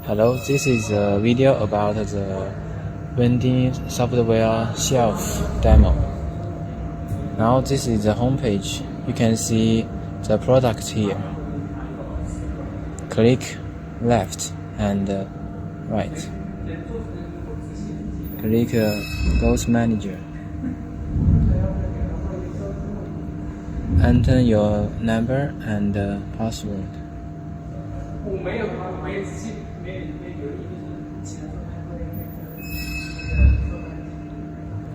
Hello, this is a video about the vending software shelf demo. Now this is the home page. You can see the products here. Click left and right. Click Goods Manager. Enter your number and password.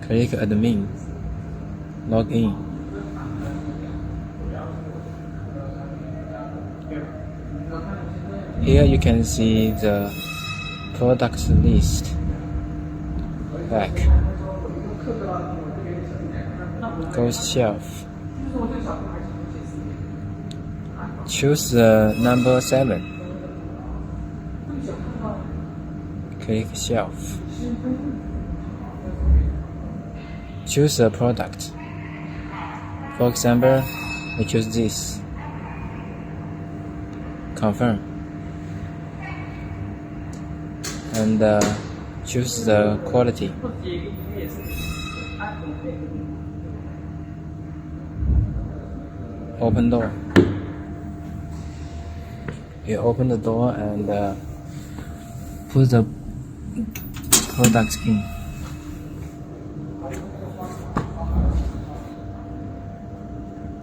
Click Admin. Log in. Here you can see the product list. Back. Goods shelf. Choose the number 7. Click shelf. Choose a product. For example, we choose this. Confirm. And choose the quality. Open door. You open the door and put the products in.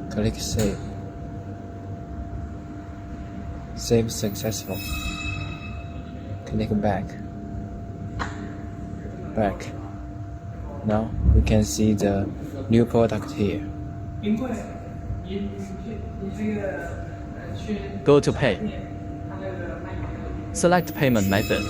Click save. Save successful. Click back. Back. Now we can see the new product here. Go to pay. Select payment method.